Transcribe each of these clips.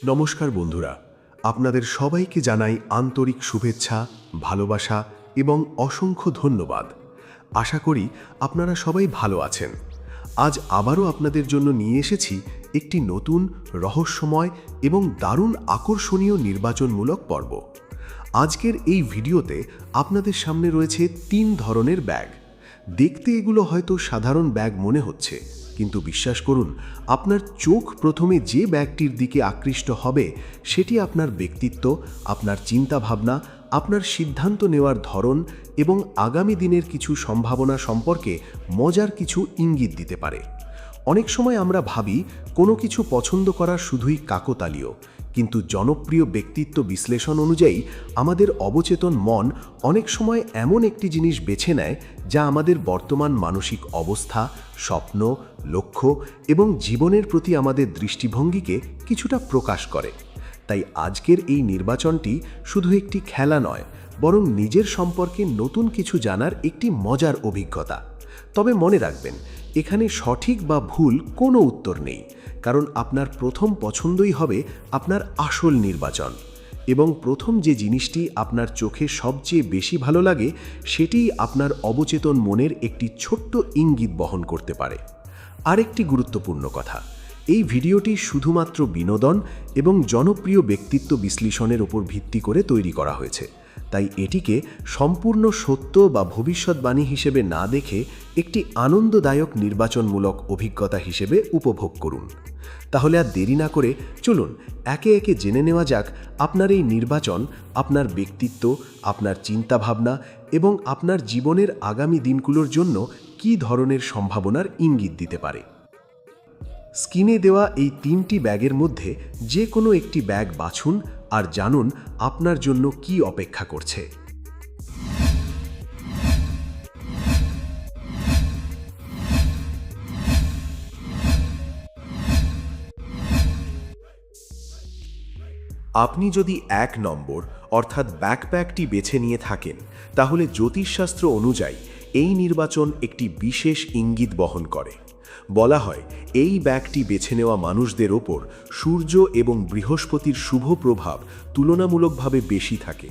নমস্কার বন্ধুরা, আপনাদের সবাইকে জানাই আন্তরিক শুভেচ্ছা, ভালোবাসা এবং অসংখ্য ধন্যবাদ। আশা করি আপনারা সবাই ভালো আছেন। আজ আবারও আপনাদের জন্য নিয়ে এসেছি একটি নতুন, রহস্যময় এবং দারুণ আকর্ষণীয় নির্বাচনমূলক পর্ব। আজকের এই ভিডিওতে আপনাদের সামনে রয়েছে 3 ধরনের ব্যাগ। দেখতে এগুলো হয়তো সাধারণ ব্যাগ মনে হচ্ছে, কিন্তু বিশ্বাস করুন, আপনার চোখ প্রথমে যে ব্যাগটির দিকে আকৃষ্ট হবে সেটি আপনার ব্যক্তিত্ব, আপনার চিন্তাভাবনা, আপনার সিদ্ধান্ত নেওয়ার ধরন এবং আগামী দিনের কিছু সম্ভাবনা সম্পর্কে মজার কিছু ইঙ্গিত দিতে পারে। অনেক সময় আমরা ভাবি কোনো কিছু পছন্দ করা শুধুই কাকতালীয়, কিন্তু জনপ্রিয় ব্যক্তিত্ব বিশ্লেষণ অনুযায়ী আমাদের অবচেতন মন অনেক সময় এমন একটি জিনিস বেছে নেয় যা আমাদের বর্তমান মানসিক অবস্থা, স্বপ্ন, লক্ষ্য এবং জীবনের প্রতি আমাদের দৃষ্টিভঙ্গিকে কিছুটা প্রকাশ করে। তাই আজকের এই নির্বাচনটি শুধু একটি খেলা নয়, বরং নিজের সম্পর্কে নতুন কিছু জানার একটি মজার অভিজ্ঞতা। তবে মনে রাখবেন, এখানে সঠিক বা ভুল কোনো উত্তর নেই, কারণ আপনার প্রথম পছন্দই হবে আপনার আসল নির্বাচন। এবং প্রথম যে জিনিসটি আপনার চোখে সবচেয়ে বেশি ভালো লাগে সেটিই আপনার অবচেতন মনের একটি ছোট্ট ইঙ্গিত বহন করতে পারে। আরেকটি গুরুত্বপূর্ণ কথা, এই ভিডিওটি শুধুমাত্র বিনোদন এবং জনপ্রিয় ব্যক্তিত্ব বিশ্লেষণের উপর ভিত্তি করে তৈরি করা হয়েছে। তাই এটিকে সম্পূর্ণ সত্য বা ভবিষ্যৎবাণী হিসেবে না দেখে একটি আনন্দদায়ক নির্বাচনমূলক অভিজ্ঞতা হিসেবে উপভোগ করুন। তাহলে আর দেরি না করে চলুন একে একে জেনে নেওয়া যাক আপনার এই নির্বাচন আপনার ব্যক্তিত্ব, আপনার চিন্তাভাবনা এবং আপনার জীবনের আগামী দিনগুলোর জন্য কী ধরনের সম্ভাবনার ইঙ্গিত দিতে পারে। স্ক্রিনে দেওয়া এই 3টি ব্যাগের মধ্যে যে কোনো একটি ব্যাগ বাছুন আর জানুন আপনার জন্য কি অপেক্ষা করছে। আপনি যদি 1 নম্বর অর্থাৎ ব্যাকপ্যাকটি বেছে নিয়ে থাকেন, তাহলে জ্যোতিষশাস্ত্র অনুযায়ী এই নির্বাচন একটি বিশেষ ইঙ্গিত বহন করে। বলা হয়, এই ব্যাগটি বেছে নেওয়া মানুষদের ওপর সূর্য এবং বৃহস্পতির শুভ প্রভাব তুলনামূলকভাবে বেশি থাকে।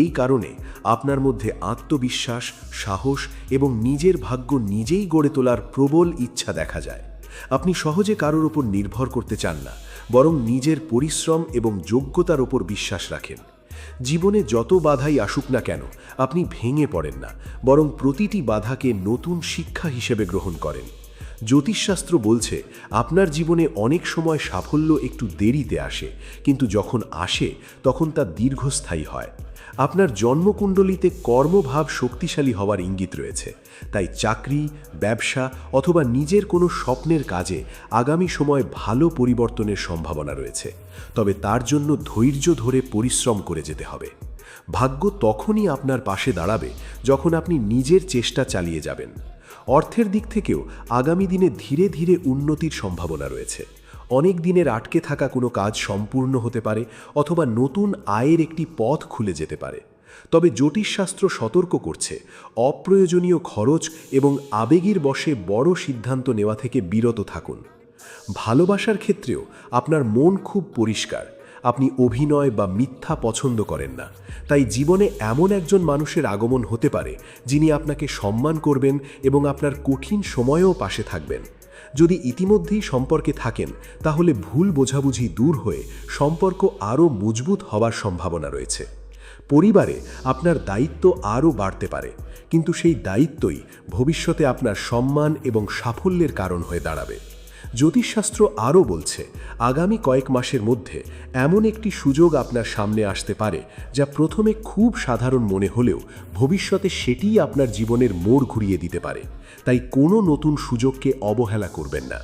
এই কারণে আপনার মধ্যে আত্মবিশ্বাস, সাহস এবং নিজের ভাগ্য নিজেই গড়ে তোলার প্রবল ইচ্ছা দেখা যায়। আপনি সহজে কারোর ওপর নির্ভর করতে চান না, বরং নিজের পরিশ্রম এবং যোগ্যতার ওপর বিশ্বাস রাখেন। জীবনে যত বাধাই আসুক না কেন, আপনি ভেঙে পড়েন না, বরং প্রতিটি বাধাকে নতুন শিক্ষা হিসেবে গ্রহণ করেন। জ্যোতিষশাস্ত্র বলছে, আপনার জীবনে অনেক সময় সাফল্য একটু দেরিতে আসে, কিন্তু যখন আসে তখন তা দীর্ঘস্থায়ী হয়। আপনার জন্মকুণ্ডলিতে কর্মভাব শক্তিশালী হওয়ার ইঙ্গিত রয়েছে, তাই চাকরি, ব্যবসা অথবা নিজের কোনো স্বপ্নের কাজে আগামী সময় ভালো পরিবর্তনের সম্ভাবনা রয়েছে। তবে তার জন্য ধৈর্য ধরে পরিশ্রম করে যেতে হবে। ভাগ্য তখনই আপনার পাশে দাঁড়াবে যখন আপনি নিজের চেষ্টা চালিয়ে যাবেন। অর্থের দিক থেকেও আগামী দিনে ধীরে ধীরে উন্নতির সম্ভাবনা রয়েছে। অনেক দিনের আটকে থাকা কোনো কাজ সম্পূর্ণ হতে পারে অথবা নতুন আয়ের একটি পথ খুলে যেতে পারে। তবে জ্যোতিষশাস্ত্র সতর্ক করছে, অপ্রয়োজনীয় খরচ এবং আবেগের বশে বড় সিদ্ধান্ত নেওয়া থেকে বিরত থাকুন। ভালোবাসার ক্ষেত্রেও আপনার মন খুব পরিষ্কার। আপনি অভিনয় বা মিথ্যা পছন্দ করেন না, তাই জীবনে এমন একজন মানুষের আগমন হতে পারে যিনি আপনাকে সম্মান করবেন এবং আপনার কঠিন সময়েও পাশে থাকবেন। যদি ইতিমধ্যেই সম্পর্কে থাকেন, তাহলে ভুল বোঝাবুঝি দূর হয়ে সম্পর্ক আরও মজবুত হওয়ার সম্ভাবনা রয়েছে। পরিবারে আপনার দায়িত্ব আরও বাড়তে পারে, কিন্তু সেই দায়িত্বই ভবিষ্যতে আপনার সম্মান এবং সাফল্যের কারণ হয়ে দাঁড়াবে। জ্যোতিষশাস্ত্র আরও বলছে, আগামী কয়েক মাসের মধ্যে এমন একটি সুযোগ আপনার সামনে আসতে পারে যা প্রথমে খুব সাধারণ মনে হলেও ভবিষ্যতে সেটিই আপনার জীবনের মোড় ঘুরিয়ে দিতে পারে। তাই কোনো নতুন সুযোগকে অবহেলা করবেন না।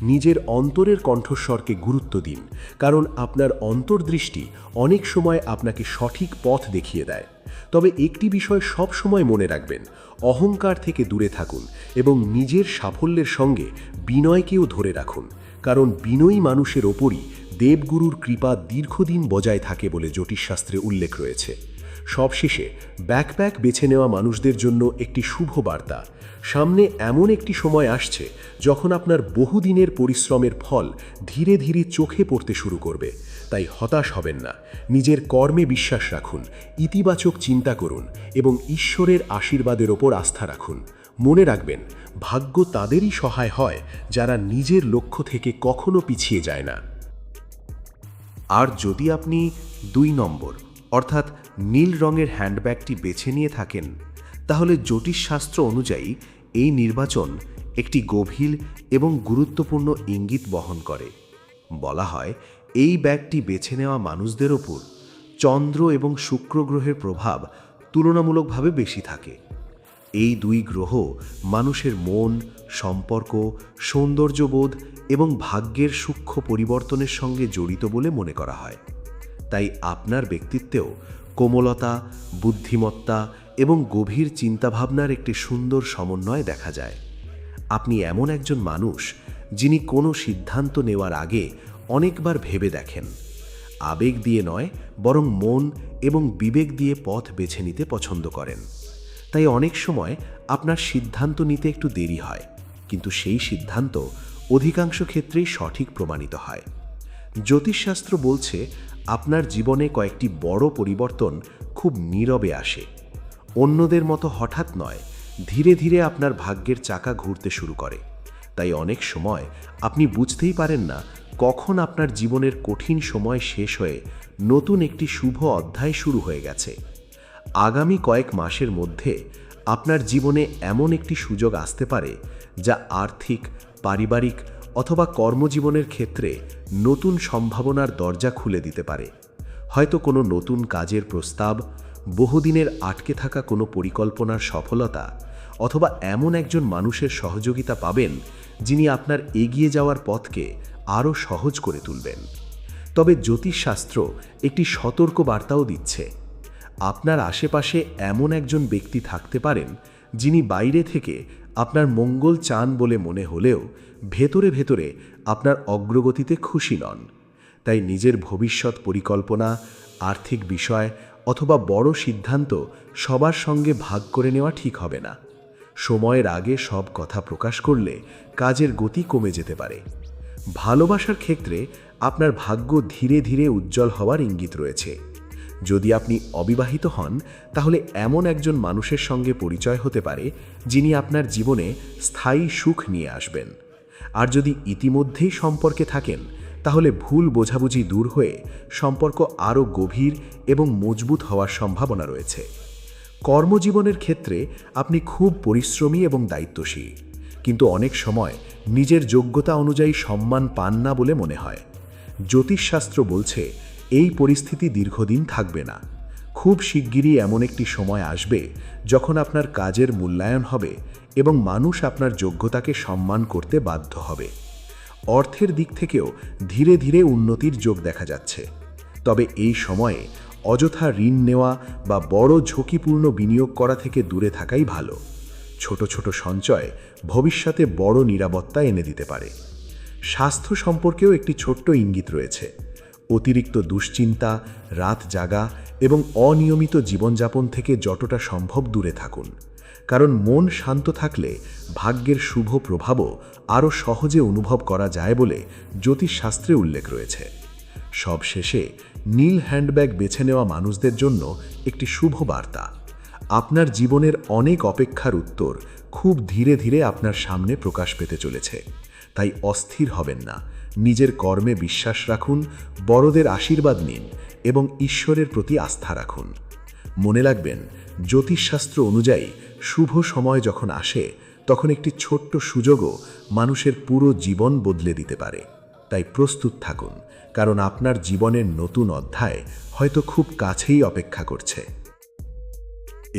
নিজের অন্তরের কণ্ঠস্বরকে গুরুত্ব দিন, কারণ আপনার অন্তর্দৃষ্টি অনেক সময় আপনাকে সঠিক পথ দেখিয়ে দেয়। তবে একটি বিষয় সব সময় মনে রাখবেন, অহংকার থেকে দূরে থাকুন এবং নিজের সাফল্যের সঙ্গে বিনয়কেও ধরে রাখুন, কারণ বিনয়ী মানুষের ওপরই দেবগুরুর কৃপা দীর্ঘদিন বজায় থাকে বলে জ্যোতিষশাস্ত্রে উল্লেখ রয়েছে। সবশেষে ব্যাকপ্যাক বেছে নেওয়া মানুষদের জন্য একটি শুভ বার্তা। সামনে এমন একটি সময় আসছে যখন আপনার বহুদিনের পরিশ্রমের ফল ধীরে ধীরে চোখে পড়তে শুরু করবে। তাই হতাশ হবেন না, নিজের কর্মে বিশ্বাস রাখুন, ইতিবাচক চিন্তা করুন এবং ঈশ্বরের আশীর্বাদের ওপর আস্থা রাখুন। মনে রাখবেন, ভাগ্য তাদেরই সহায় হয় যারা নিজের লক্ষ্য থেকে কখনো পিছিয়ে যায় না। আর যদি আপনি 2 নম্বর অর্থাৎ নীল রঙের হ্যান্ডব্যাগটি বেছে নিয়ে থাকেন, তাহলে জ্যোতিষশাস্ত্র অনুযায়ী এই নির্বাচন একটি গভীর এবং গুরুত্বপূর্ণ ইঙ্গিত বহন করে। বলা হয়, এই ব্যাগটি বেছে নেওয়া মানুষদের ওপর চন্দ্র এবং শুক্র গ্রহের প্রভাব তুলনামূলকভাবে বেশি থাকে। এই 2 গ্রহ মানুষের মন, সম্পর্ক, সৌন্দর্যবোধ এবং ভাগ্যের সূক্ষ্ম পরিবর্তনের সঙ্গে জড়িত বলে মনে করা হয়। তাই আপনার ব্যক্তিত্বেও কোমলতা, বুদ্ধিমত্তা এবং গভীর চিন্তাভাবনার একটি সুন্দর সমন্বয় দেখা যায়। আপনি এমন একজন মানুষ যিনি কোনো সিদ্ধান্ত নেওয়ার আগে অনেকবার ভেবে দেখেন। আবেগ দিয়ে নয়, বরং মন এবং বিবেক দিয়ে পথ বেছে নিতে পছন্দ করেন। তাই অনেক সময় আপনার সিদ্ধান্ত নিতে একটু দেরি হয়, কিন্তু সেই সিদ্ধান্ত অধিকাংশ ক্ষেত্রেই সঠিক প্রমাণিত হয়। জ্যোতিষশাস্ত্র বলছে, আপনার জীবনে কয়েকটি বড় পরিবর্তন খুব নীরবে আসে। অন্যদের মতো হঠাৎ নয়, ধীরে ধীরে আপনার ভাগ্যের চাকা ঘুরতে শুরু করে। তাই অনেক সময় আপনি বুঝতেই পারেন না কখন আপনার জীবনের কঠিন সময় শেষ হয়ে নতুন একটি শুভ অধ্যায় শুরু হয়ে গেছে। আগামী কয়েক মাসের মধ্যে আপনার জীবনে এমন একটি সুযোগ আসতে পারে যা আর্থিক, পারিবারিক অথবা কর্মজীবনের ক্ষেত্রে নতুন সম্ভাবনার দরজা খুলে দিতে পারে। হয়তো কোনো নতুন কাজের প্রস্তাব, বহুদিনের আটকে থাকা কোনো পরিকল্পনার সফলতা, অথবা এমন একজন মানুষের সহযোগিতা পাবেন যিনি আপনার এগিয়ে যাওয়ার পথকে আরও সহজ করে তুলবেন। তবে জ্যোতিষশাস্ত্র একটি সতর্ক বার্তাও দিচ্ছে। আপনার আশেপাশে এমন একজন ব্যক্তি থাকতে পারেন যিনি বাইরে থেকে আপনার মঙ্গল চান বলে মনে হলেও ভেতরে ভেতরে আপনার অগ্রগতিতে খুশি নন। তাই নিজের ভবিষ্যৎ পরিকল্পনা, আর্থিক বিষয় অথবা বড় সিদ্ধান্ত সবার সঙ্গে ভাগ করে নেওয়া ঠিক হবে না। সময়ের আগে সব কথা প্রকাশ করলে কাজের গতি কমে যেতে পারে। ভালোবাসার ক্ষেত্রে আপনার ভাগ্য ধীরে ধীরে উজ্জ্বল হওয়ার ইঙ্গিত রয়েছে। যদি আপনি অবিবাহিত হন, তাহলে এমন একজন মানুষের সঙ্গে পরিচয় হতে পারে যিনি আপনার জীবনে স্থায়ী সুখ নিয়ে আসবেন। আর যদি ইতিমধ্যেই সম্পর্কে থাকেন, তাহলে ভুল বোঝাবুঝি দূর হয়ে সম্পর্ক আরও গভীর এবং মজবুত হওয়ার সম্ভাবনা রয়েছে। কর্মজীবনের ক্ষেত্রে আপনি খুব পরিশ্রমী এবং দায়িত্বশীল, কিন্তু অনেক সময় নিজের যোগ্যতা অনুযায়ী সম্মান পান না বলে মনে হয়। জ্যোতিষশাস্ত্র বলছে, এই পরিস্থিতি দীর্ঘদিন থাকবে না। খুব শিগগিরই এমন একটি সময় আসবে যখন আপনার কাজের মূল্যায়ন হবে এবং মানুষ আপনার যোগ্যতাকে সম্মান করতে বাধ্য হবে। অর্থের দিক থেকেও ধীরে ধীরে উন্নতির যোগ দেখা যাচ্ছে। তবে এই সময়ে অযথা ঋণ নেওয়া বা বড় ঝুঁকিপূর্ণ বিনিয়োগ করা থেকে দূরে থাকাই ভালো। ছোট ছোট সঞ্চয় ভবিষ্যতে বড় নিরাপত্তা এনে দিতে পারে। স্বাস্থ্য সম্পর্কেও একটি ছোট্ট ইঙ্গিত রয়েছে। অতিরিক্ত দুশ্চিন্তা, রাত জাগা এবং অনিয়মিত জীবনযাপন থেকে যতটা সম্ভব দূরে থাকুন, কারণ মন শান্ত থাকলে ভাগ্যের শুভ প্রভাবও আরও সহজে অনুভব করা যায় বলে জ্যোতিষশাস্ত্রে উল্লেখ রয়েছে। সবশেষে নীল হ্যান্ডব্যাগ বেছে নেওয়া মানুষদের জন্য একটি শুভ বার্তা। আপনার জীবনের অনেক অপেক্ষার উত্তর খুব ধীরে ধীরে আপনার সামনে প্রকাশ পেতে চলেছে। তাই অস্থির হবেন না, নিজের কর্মে বিশ্বাস রাখুন, বড়দের আশীর্বাদ নিন এবং ঈশ্বরের প্রতি আস্থা রাখুন। মনে রাখবেন, জ্যোতিষশাস্ত্র অনুযায়ী শুভ সময় যখন আসে, তখন একটি ছোট্ট সুযোগও মানুষের পুরো জীবন বদলে দিতে পারে। তাই প্রস্তুত থাকুন, কারণ আপনার জীবনের নতুন অধ্যায় হয়তো খুব কাছেই অপেক্ষা করছে।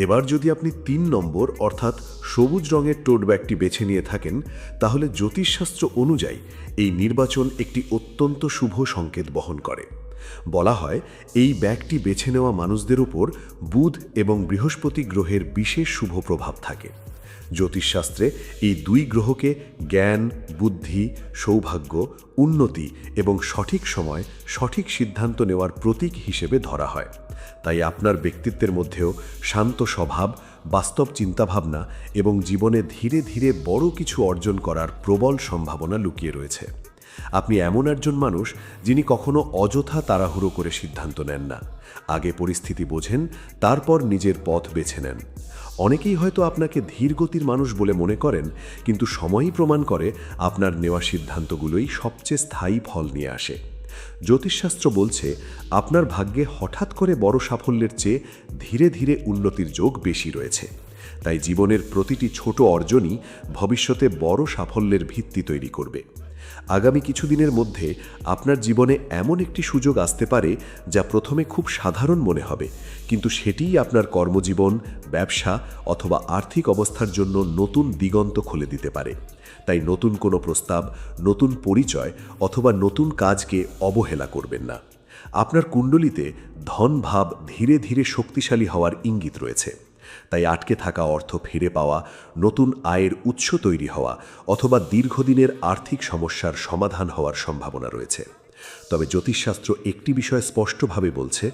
এবার যদি আপনি 3 নম্বর অর্থাৎ সবুজ রঙের টোট ব্যাগটি বেছে নিয়ে থাকেন, তাহলে জ্যোতিষশাস্ত্র অনুযায়ী এই নির্বাচন একটি অত্যন্ত শুভ সংকেত বহন করে। বলা হয়, এই ব্যাগটি বেছে নেওয়া মানুষদের উপর বুধ এবং বৃহস্পতি গ্রহের বিশেষ শুভ প্রভাব থাকে। জ্যোতিষশাস্ত্রে এই 2 গ্রহকে জ্ঞান, বুদ্ধি, সৌভাগ্য, উন্নতি এবং সঠিক সময় সঠিক সিদ্ধান্ত নেওয়ার প্রতীক হিসেবে ধরা হয়। তাই আপনার ব্যক্তিত্বের মধ্যেও শান্ত স্বভাব, বাস্তব চিন্তাভাবনা এবং জীবনে ধীরে ধীরে বড় কিছু অর্জন করার প্রবল সম্ভাবনা লুকিয়ে রয়েছে। আপনি এমন একজন মানুষ যিনি কখনো অযথা তাড়াহুড়ো করে সিদ্ধান্ত নেন না। আগে পরিস্থিতি বোঝেন, তারপর নিজের পথ বেছে নেন। অনেকেই হয়তো আপনাকে ধীরগতির মানুষ বলে মনে করেন, কিন্তু সময়ই প্রমাণ করে আপনার নেওয়া সিদ্ধান্তগুলোই সবচেয়ে স্থায়ী ফল নিয়ে আসে। জ্যোতিষশাস্ত্র বলছে আপনার ভাগ্যে হঠাৎ করে বড় সাফল্যের চেয়ে ধীরে ধীরে উন্নতির যোগ বেশি রয়েছে। তাই জীবনের প্রতিটি ছোট অর্জনই ভবিষ্যতে বড় সাফল্যের ভিত্তি তৈরি করবে। আগামী কিছুদিনের মধ্যে আপনার জীবনে এমন একটি সুযোগ আসতে পারে যা প্রথমে খুব সাধারণ মনে হবে, কিন্তু সেটিই আপনার কর্মজীবন, ব্যবসা অথবা আর্থিক অবস্থার জন্য নতুন দিগন্ত খুলে দিতে পারে। তাই নতুন কোনো প্রস্তাব, নতুন পরিচয় অথবা নতুন কাজকে অবহেলা করবেন না। আপনার কুণ্ডলিতে ধনভাব ধীরে ধীরে শক্তিশালী হওয়ার ইঙ্গিত রয়েছে। তাই আটকে থাকা অর্থ ফিরে পাওয়া, নতুন আয়ের উৎস তৈরি হওয়া অথবা দীর্ঘদিনের আর্থিক সমস্যার সমাধান হওয়ার সম্ভাবনা রয়েছে। তবে জ্যোতিষশাস্ত্র একটি বিষয় স্পষ্টভাবে বলছে,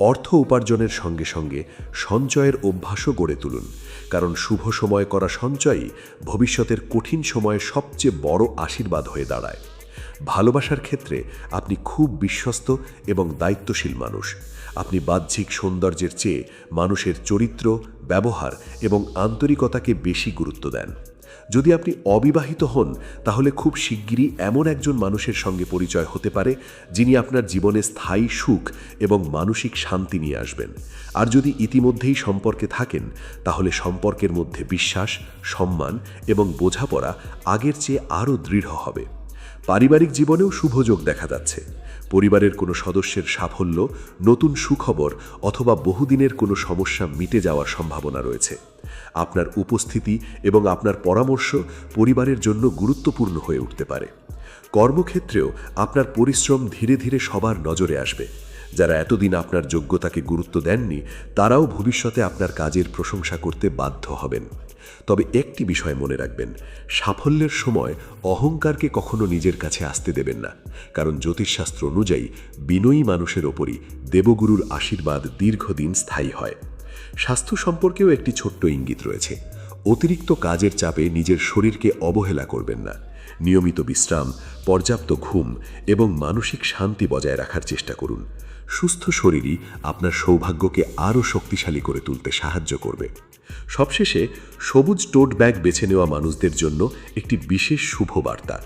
অর্থ উপার্জনের সঙ্গে সঙ্গে সঞ্চয়ের অভ্যাসও গড়ে তুলুন, কারণ শুভ সময় করা সঞ্চয়ই ভবিষ্যতের কঠিন সময়ে সবচেয়ে বড় আশীর্বাদ হয়ে দাঁড়ায়। ভালোবাসার ক্ষেত্রে আপনি খুব বিশ্বস্ত এবং দায়িত্বশীল মানুষ। আপনি বাহ্যিক সৌন্দর্যের চেয়ে মানুষের চরিত্র, ব্যবহার এবং আন্তরিকতাকে বেশি গুরুত্ব দেন। যদি আপনি অবিবাহিত হন, তাহলে খুব শিগগিরই এমন একজন মানুষের সঙ্গে পরিচয় হতে পারে যিনি আপনার জীবনে স্থায়ী সুখ এবং মানসিক শান্তি নিয়ে আসবেন। আর যদি ইতিমধ্যেই সম্পর্কে থাকেন, তাহলে সম্পর্কের মধ্যে বিশ্বাস, সম্মান এবং বোঝাপড়া আগের চেয়ে আরও দৃঢ় হবে। পারিবারিক জীবনেও শুভযোগ দেখা যাচ্ছে। পরিবারের কোনো সদস্যের সাফল্য, নতুন সুখবর অথবা বহুদিনের কোনো সমস্যা মিটে যাওয়ার সম্ভাবনা রয়েছে। আপনার উপস্থিতি এবং আপনার পরামর্শ পরিবারের জন্য গুরুত্বপূর্ণ হয়ে উঠতে পারে। কর্মক্ষেত্রেও আপনার পরিশ্রম ধীরে ধীরে সবার নজরে আসবে। যারা এতদিন আপনার যোগ্যতাকে গুরুত্ব দেননি, তারাও ভবিষ্যতে আপনার কাজের প্রশংসা করতে বাধ্য হবেন। তবে একটি বিষয় মনে রাখবেন, সাফল্যের সময় অহংকারকে কখনো নিজের কাছে আসতে দেবেন না, কারণ জ্যোতিষশাস্ত্র অনুযায়ী বিনয়ী মানুষের ওপরই দেবগুরুর আশীর্বাদ দীর্ঘদিন স্থায়ী হয়। স্বাস্থ্য সম্পর্কেও একটি ছোট্ট ইঙ্গিত রয়েছে। অতিরিক্ত কাজের চাপে নিজের শরীরকে অবহেলা করবেন না। নিয়মিত বিশ্রাম, পর্যাপ্ত ঘুম এবং মানসিক শান্তি বজায় রাখার চেষ্টা করুন। সুস্থ শরীরই আপনার সৌভাগ্যকে আরও শক্তিশালী করে তুলতে সাহায্য করবে। সবশেষে, সবুজ টোট ব্যাগ বেছে নেওয়া মানুষদের জন্য একটি বিশেষ শুভ বার্তা।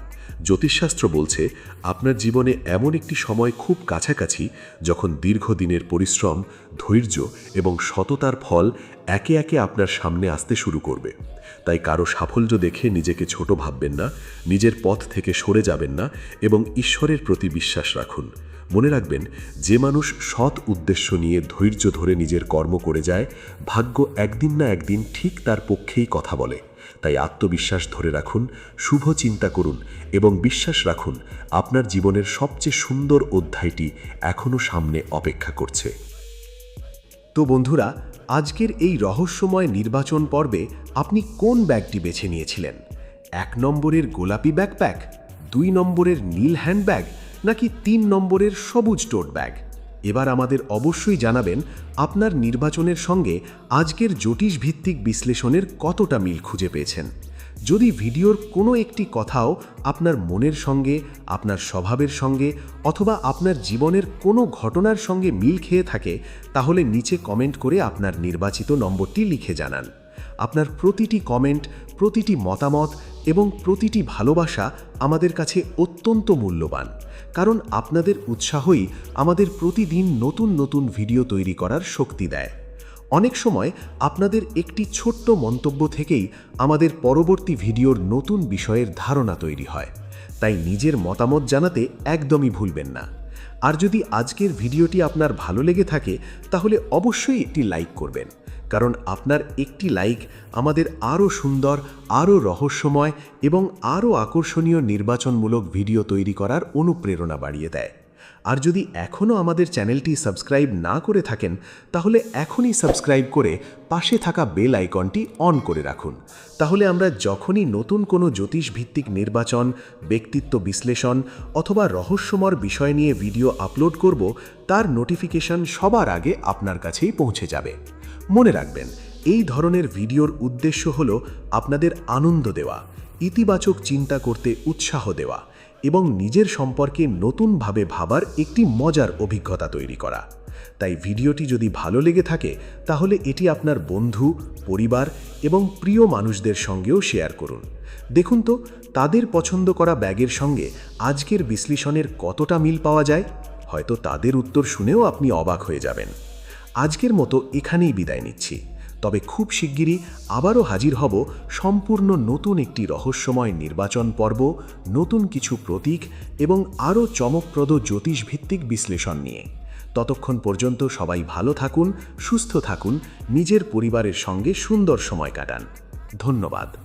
জ্যোতিষশাস্ত্র বলছে আপনার জীবনে এমন একটি সময় খুব কাছাকাছি যখন দীর্ঘদিনের পরিশ্রম, ধৈর্য এবং সততার ফল একে একে আপনার সামনে আসতে শুরু করবে। তাই কারো সাফল্য দেখে নিজেকে ছোট ভাববেন না, নিজের পথ থেকে সরে যাবেন না এবং ঈশ্বরের প্রতি বিশ্বাস রাখুন। মনে রাখবেন, যে মানুষ সৎ উদ্দেশ্য নিয়ে ধৈর্য ধরে নিজের কর্ম করে যায়, ভাগ্য একদিন না একদিন ঠিক তার পক্ষেই কথা বলে। তাই আত্মবিশ্বাস ধরে রাখুন, শুভ চিন্তা করুন এবং বিশ্বাস রাখুন আপনার জীবনের সবচেয়ে সুন্দর অধ্যায়টি এখনও সামনে অপেক্ষা করছে। তো বন্ধুরা, আজকের এই রহস্যময় নির্বাচন পর্বে আপনি কোন ব্যাগটি বেছে নিয়েছিলেন? 1 নম্বরের গোলাপি ব্যাকপ্যাক, 2 নম্বরের নীল হ্যান্ডব্যাগ নাকি 3 নম্বরের সবুজ টোট ব্যাগ? এবার আমাদের অবশ্যই জানাবেন আপনার নির্বাচনের সঙ্গে আজকের জ্যোতিষ ভিত্তিক বিশ্লেষণের কতটা মিল খুঁজে পেয়েছেন। যদি ভিডিওর কোনো একটি কথাও আপনার মনের সঙ্গে, আপনার স্বভাবের সঙ্গে অথবা আপনার জীবনের কোনো ঘটনার সঙ্গে মিল খেয়ে থাকে, তাহলে নিচে কমেন্ট করে আপনার নির্বাচিত নম্বরটি লিখে জানান। আপনার প্রতিটি কমেন্ট, প্রতিটি মতামত এবং প্রতিটি ভালোবাসা আমাদের কাছে অত্যন্ত মূল্যবান, কারণ আপনাদের উৎসাহই আমাদের প্রতিদিন নতুন নতুন ভিডিও তৈরি করার শক্তি দেয়। অনেক সময় আপনাদের একটি ছোট্ট মন্তব্য থেকেই আমাদের পরবর্তী ভিডিওর নতুন বিষয়ের ধারণা তৈরি হয়। তাই নিজের মতামত জানাতে একদমই ভুলবেন না। আর যদি আজকের ভিডিওটি আপনার ভালো লেগে থাকে, তাহলে অবশ্যই একটি লাইক করবেন, কারণ আপনার একটি লাইক আমাদের আরও সুন্দর, আরও রহস্যময় এবং আরও আকর্ষণীয় নির্বাচনমূলক ভিডিও তৈরি করার অনুপ্রেরণা বাড়িয়ে দেয়। আর যদি এখনও আমাদের চ্যানেলটি সাবস্ক্রাইব না করে থাকেন তাহলে এখনই সাবস্ক্রাইব করে পাশে থাকা বেল আইকনটি অন করে রাখুন। তাহলে আমরা যখনই নতুন কোনো জ্যোতিষভিত্তিক নির্বাচন, ব্যক্তিত্ব বিশ্লেষণ অথবা রহস্যময় বিষয় নিয়ে ভিডিও আপলোড করব, তার নোটিফিকেশন সবার আগে আপনার কাছেই পৌঁছে যাবে। মনে রাখবেন, এই ধরনের ভিডিওর উদ্দেশ্য হল আপনাদের আনন্দ দেওয়া, ইতিবাচক চিন্তা করতে উৎসাহ দেওয়া এবং নিজের সম্পর্কে নতুনভাবে ভাবার একটি মজার অভিজ্ঞতা তৈরি করা। তাই ভিডিওটি যদি ভালো লেগে থাকে তাহলে এটি আপনার বন্ধু, পরিবার এবং প্রিয় মানুষদের সঙ্গেও শেয়ার করুন। দেখুন তো তাদের পছন্দ করা ব্যাগের সঙ্গে আজকের বিশ্লেষণের কতটা মিল পাওয়া যায়। হয়তো তাদের উত্তর শুনেও আপনি অবাক হয়ে যাবেন। আজকের মতো এখানেই বিদায় নিচ্ছি, তবে খুব শিগগিরই আবারও হাজির হব সম্পূর্ণ নতুন একটি রহস্যময় নির্বাচন পর্ব, নতুন কিছু প্রতীক এবং আরও চমকপ্রদ জ্যোতিষভিত্তিক বিশ্লেষণ নিয়ে। ততক্ষণ পর্যন্ত সবাই ভালো থাকুন, সুস্থ থাকুন, নিজের পরিবারের সঙ্গে সুন্দর সময় কাটান। ধন্যবাদ।